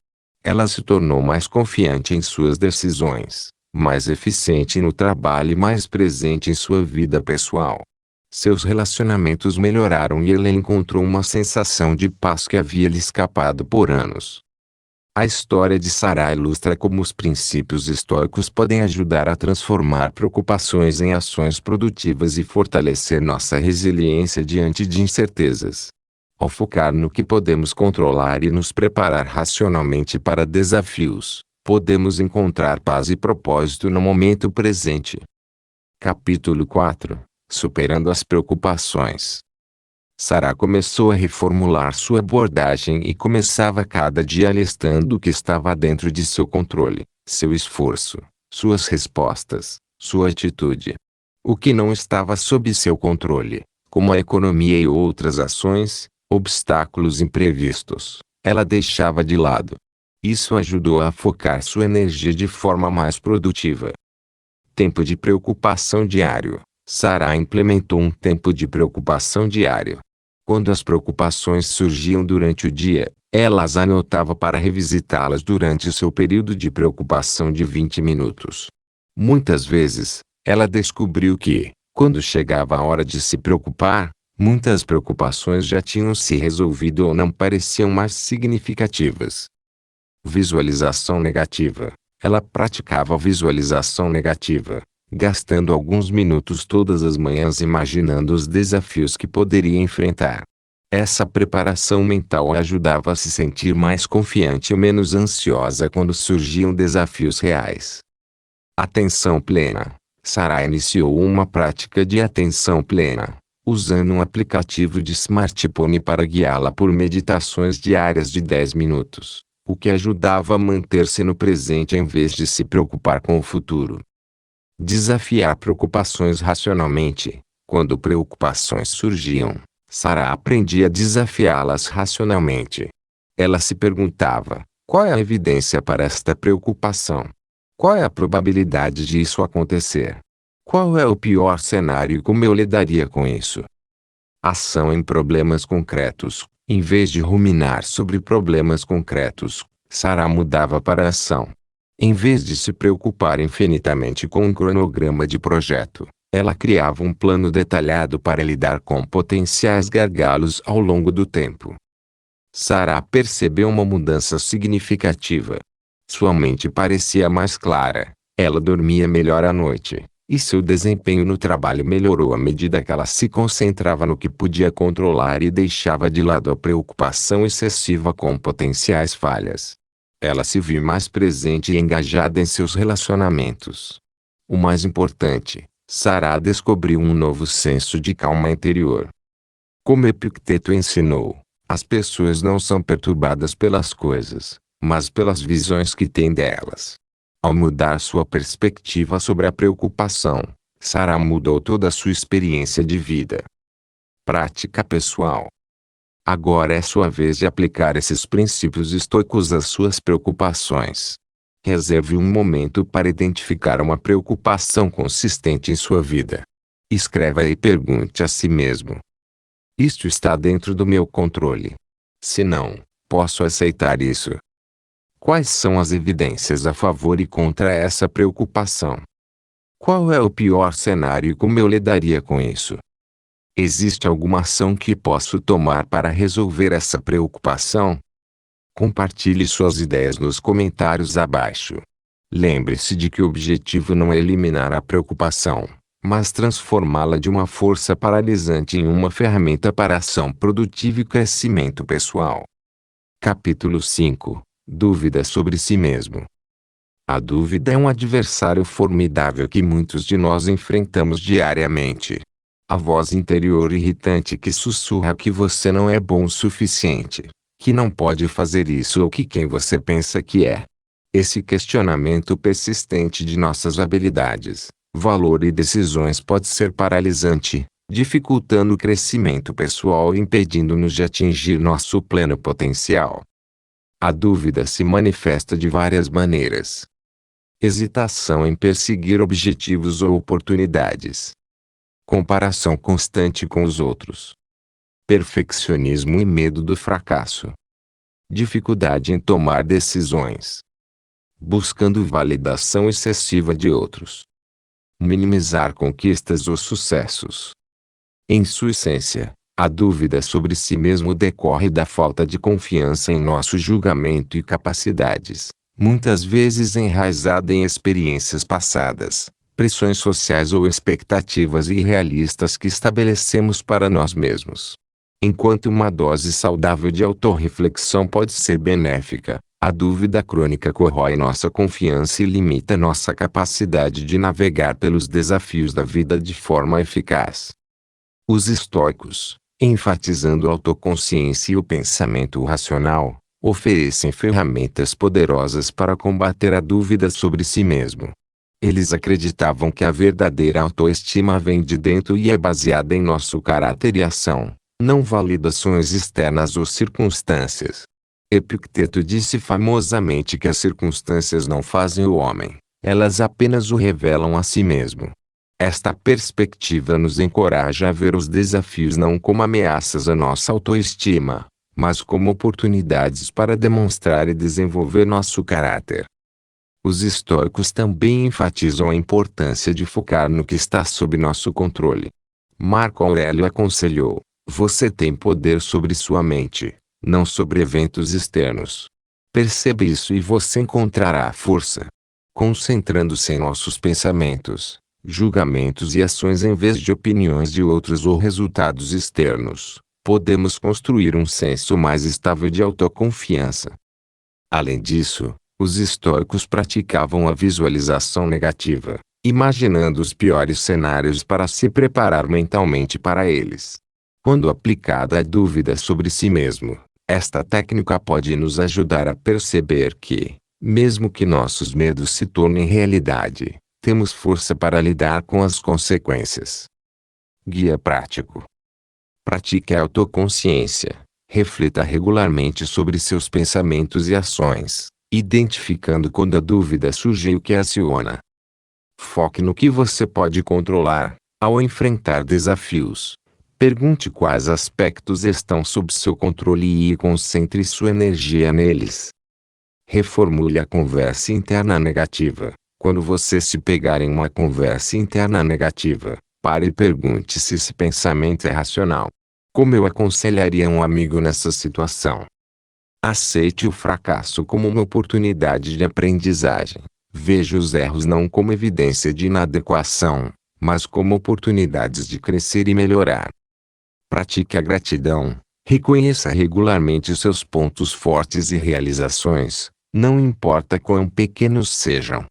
Ela se tornou mais confiante em suas decisões, mais eficiente no trabalho e mais presente em sua vida pessoal. Seus relacionamentos melhoraram e ela encontrou uma sensação de paz que havia lhe escapado por anos. A história de Sarah ilustra como os princípios estoicos podem ajudar a transformar preocupações em ações produtivas e fortalecer nossa resiliência diante de incertezas. Ao focar no que podemos controlar e nos preparar racionalmente para desafios, podemos encontrar paz e propósito no momento presente. Capítulo 4 – Superando as preocupações. Sarah começou a reformular sua abordagem e começava cada dia listando o que estava dentro de seu controle, seu esforço, suas respostas, sua atitude. O que não estava sob seu controle, como a economia e outras ações, obstáculos imprevistos, ela deixava de lado. Isso ajudou a focar sua energia de forma mais produtiva. Tempo de preocupação diário. Sarah implementou um tempo de preocupação diário. Quando as preocupações surgiam durante o dia, ela as anotava para revisitá-las durante seu período de preocupação de 20 minutos. Muitas vezes, ela descobriu que, quando chegava a hora de se preocupar, muitas preocupações já tinham se resolvido ou não pareciam mais significativas. Visualização negativa. Ela praticava visualização negativa, gastando alguns minutos todas as manhãs imaginando os desafios que poderia enfrentar. Essa preparação mental a ajudava a se sentir mais confiante e menos ansiosa quando surgiam desafios reais. Atenção plena. Sarah iniciou uma prática de atenção plena, usando um aplicativo de smartphone para guiá-la por meditações diárias de 10 minutos, o que ajudava a manter-se no presente em vez de se preocupar com o futuro. Desafiar preocupações racionalmente. Quando preocupações surgiam, Sarah aprendia a desafiá-las racionalmente. Ela se perguntava: qual é a evidência para esta preocupação? Qual é a probabilidade de isso acontecer? Qual é o pior cenário e como eu lidaria com isso? Ação em problemas concretos. Em vez de ruminar sobre problemas concretos, Sarah mudava para a ação. Em vez de se preocupar infinitamente com um cronograma de projeto, ela criava um plano detalhado para lidar com potenciais gargalos ao longo do tempo. Sarah percebeu uma mudança significativa. Sua mente parecia mais clara, ela dormia melhor à noite, e seu desempenho no trabalho melhorou à medida que ela se concentrava no que podia controlar e deixava de lado a preocupação excessiva com potenciais falhas. Ela se viu mais presente e engajada em seus relacionamentos. O mais importante, Sarah descobriu um novo senso de calma interior. Como Epicteto ensinou, as pessoas não são perturbadas pelas coisas, mas pelas visões que têm delas. Ao mudar sua perspectiva sobre a preocupação, Sarah mudou toda a sua experiência de vida. Prática pessoal. Agora é sua vez de aplicar esses princípios estoicos às suas preocupações. Reserve um momento para identificar uma preocupação consistente em sua vida. Escreva e pergunte a si mesmo: isto está dentro do meu controle? Se não, posso aceitar isso? Quais são as evidências a favor e contra essa preocupação? Qual é o pior cenário e como eu lidaria com isso? Existe alguma ação que posso tomar para resolver essa preocupação? Compartilhe suas ideias nos comentários abaixo. Lembre-se de que o objetivo não é eliminar a preocupação, mas transformá-la de uma força paralisante em uma ferramenta para ação produtiva e crescimento pessoal. Capítulo 5 – Dúvida sobre si mesmo. A dúvida é um adversário formidável que muitos de nós enfrentamos diariamente. A voz interior irritante que sussurra que você não é bom o suficiente, que não pode fazer isso ou que quem você pensa que é. Esse questionamento persistente de nossas habilidades, valor e decisões pode ser paralisante, dificultando o crescimento pessoal e impedindo-nos de atingir nosso pleno potencial. A dúvida se manifesta de várias maneiras. Hesitação em perseguir objetivos ou oportunidades. Comparação constante com os outros. Perfeccionismo e medo do fracasso. Dificuldade em tomar decisões. Buscando validação excessiva de outros. Minimizar conquistas ou sucessos. Em sua essência, A dúvida sobre si mesmo decorre da falta de confiança em nosso julgamento e capacidades, muitas vezes enraizada em experiências passadas, pressões sociais ou expectativas irrealistas que estabelecemos para nós mesmos. Enquanto uma dose saudável de autorreflexão pode ser benéfica, a dúvida crônica corrói nossa confiança e limita nossa capacidade de navegar pelos desafios da vida de forma eficaz. Os estoicos, enfatizando a autoconsciência e o pensamento racional, oferecem ferramentas poderosas para combater a dúvida sobre si mesmo. Eles acreditavam que a verdadeira autoestima vem de dentro e é baseada em nosso caráter e ação, não validações externas ou circunstâncias. Epicteto disse famosamente que as circunstâncias não fazem o homem, elas apenas o revelam a si mesmo. Esta perspectiva nos encoraja a ver os desafios não como ameaças à nossa autoestima, mas como oportunidades para demonstrar e desenvolver nosso caráter. Os estoicos também enfatizam a importância de focar no que está sob nosso controle. Marco Aurélio aconselhou: você tem poder sobre sua mente, não sobre eventos externos. Perceba isso e você encontrará força. Concentrando-se em nossos pensamentos, julgamentos e ações em vez de opiniões de outros ou resultados externos, podemos construir um senso mais estável de autoconfiança. Além disso, os estoicos praticavam a visualização negativa, imaginando os piores cenários para se preparar mentalmente para eles. Quando aplicada à dúvida sobre si mesmo, esta técnica pode nos ajudar a perceber que, mesmo que nossos medos se tornem realidade, temos força para lidar com as consequências. Guia prático. Pratique a autoconsciência. Reflita regularmente sobre seus pensamentos e ações, identificando quando a dúvida surge e o que a aciona. Foque no que você pode controlar. Ao enfrentar desafios, pergunte quais aspectos estão sob seu controle e concentre sua energia neles. Reformule a conversa interna negativa. Quando você se pegar em uma conversa interna negativa, pare e pergunte se esse pensamento é racional. Como eu aconselharia um amigo nessa situação? Aceite o fracasso como uma oportunidade de aprendizagem. Veja os erros não como evidência de inadequação, mas como oportunidades de crescer e melhorar. Pratique a gratidão. Reconheça regularmente seus pontos fortes e realizações, não importa quão pequenos sejam.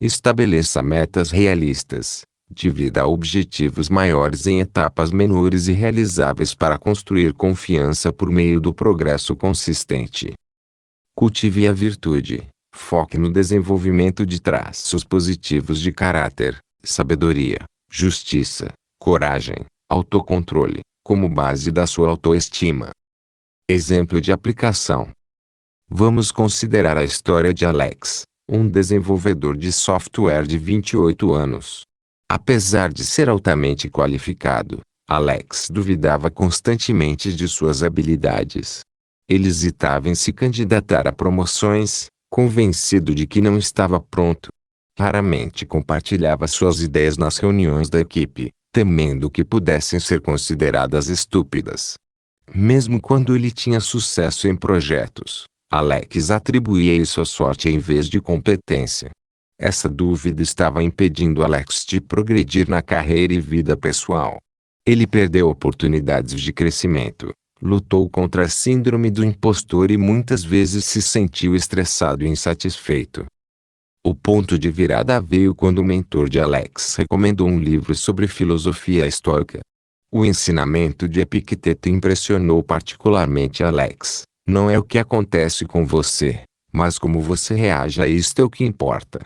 Estabeleça metas realistas. Divida objetivos maiores em etapas menores e realizáveis para construir confiança por meio do progresso consistente. Cultive a virtude. Foque no desenvolvimento de traços positivos de caráter, sabedoria, justiça, coragem, autocontrole, como base da sua autoestima. Exemplo de aplicação. Vamos considerar a história de Alex, um desenvolvedor de software de 28 anos. Apesar de ser altamente qualificado, Alex duvidava constantemente de suas habilidades. Ele hesitava em se candidatar a promoções, convencido de que não estava pronto. Raramente compartilhava suas ideias nas reuniões da equipe, temendo que pudessem ser consideradas estúpidas. Mesmo quando ele tinha sucesso em projetos, Alex atribuía isso à sorte em vez de competência. Essa dúvida estava impedindo Alex de progredir na carreira e vida pessoal. Ele perdeu oportunidades de crescimento, lutou contra a síndrome do impostor e muitas vezes se sentiu estressado e insatisfeito. O ponto de virada veio quando o mentor de Alex recomendou um livro sobre filosofia estoica. O ensinamento de Epicteto impressionou particularmente Alex. Não é o que acontece com você, mas como você reage a isto é o que importa.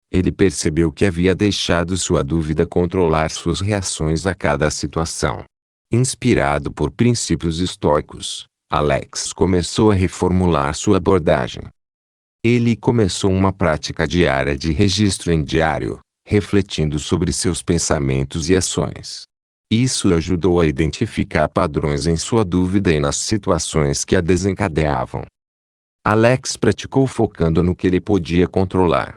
Ele percebeu que havia deixado sua dúvida controlar suas reações a cada situação. Inspirado por princípios estoicos, Alex começou a reformular sua abordagem. Ele começou uma prática diária de registro em diário, refletindo sobre seus pensamentos e ações. Isso ajudou a identificar padrões em sua dúvida e nas situações que a desencadeavam. Alex praticou focando no que ele podia controlar.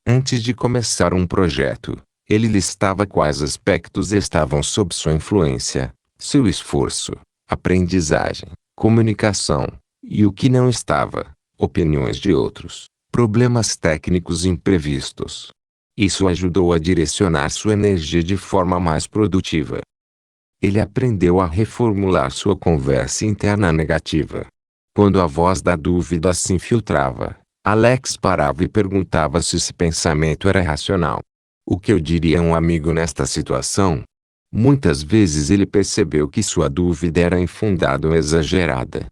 Antes de começar um projeto, ele listava quais aspectos estavam sob sua influência, seu esforço, aprendizagem, comunicação, e o que não estava, opiniões de outros, problemas técnicos imprevistos. Isso ajudou a direcionar sua energia de forma mais produtiva. Ele aprendeu a reformular sua conversa interna negativa. Quando a voz da dúvida se infiltrava, Alex parava e perguntava se esse pensamento era racional. O que eu diria a um amigo nesta situação? Muitas vezes ele percebeu que sua dúvida era infundada ou exagerada.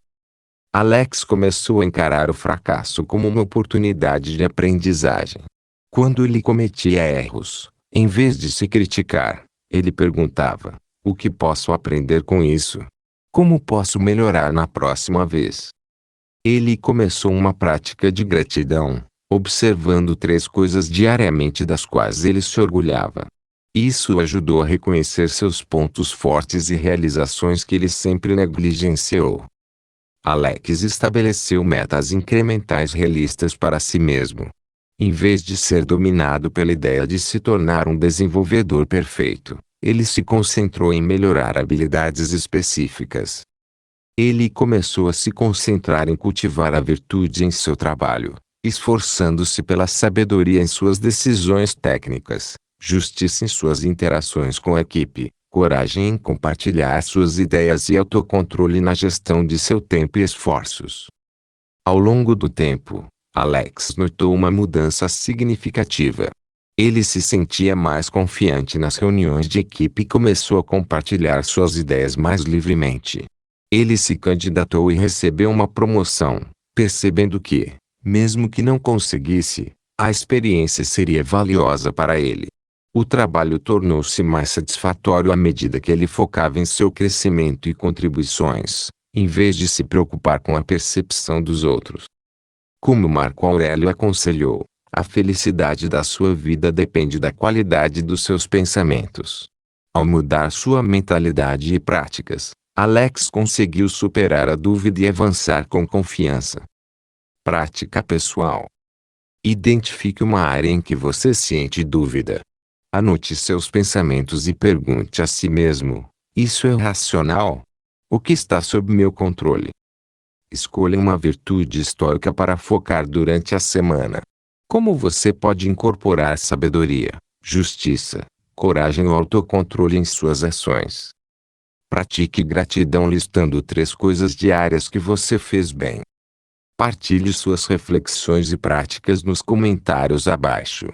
Alex começou a encarar o fracasso como uma oportunidade de aprendizagem. Quando ele cometia erros, em vez de se criticar, ele perguntava: o que posso aprender com isso? Como posso melhorar na próxima vez? Ele começou uma prática de gratidão, observando 3 coisas diariamente das quais ele se orgulhava. Isso o ajudou a reconhecer seus pontos fortes e realizações que ele sempre negligenciou. Alex estabeleceu metas incrementais realistas para si mesmo. Em vez de ser dominado pela ideia de se tornar um desenvolvedor perfeito, ele se concentrou em melhorar habilidades específicas. Ele começou a se concentrar em cultivar a virtude em seu trabalho, esforçando-se pela sabedoria em suas decisões técnicas, justiça em suas interações com a equipe, coragem em compartilhar suas ideias e autocontrole na gestão de seu tempo e esforços. Ao longo do tempo, Alex notou uma mudança significativa. Ele se sentia mais confiante nas reuniões de equipe e começou a compartilhar suas ideias mais livremente. Ele se candidatou e recebeu uma promoção, percebendo que, mesmo que não conseguisse, a experiência seria valiosa para ele. O trabalho tornou-se mais satisfatório à medida que ele focava em seu crescimento e contribuições, em vez de se preocupar com a percepção dos outros. Como Marco Aurélio aconselhou, a felicidade da sua vida depende da qualidade dos seus pensamentos. Ao mudar sua mentalidade e práticas, Alex conseguiu superar a dúvida e avançar com confiança. Prática pessoal. Identifique uma área em que você sente dúvida. Anote seus pensamentos e pergunte a si mesmo: isso é racional? O que está sob meu controle? Escolha uma virtude estoica para focar durante a semana. Como você pode incorporar sabedoria, justiça, coragem ou autocontrole em suas ações? Pratique gratidão listando 3 coisas diárias que você fez bem. Partilhe suas reflexões e práticas nos comentários abaixo.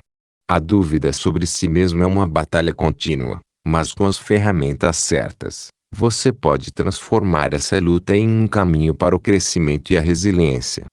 A dúvida sobre si mesmo é uma batalha contínua, mas com as ferramentas certas, você pode transformar essa luta em um caminho para o crescimento e a resiliência.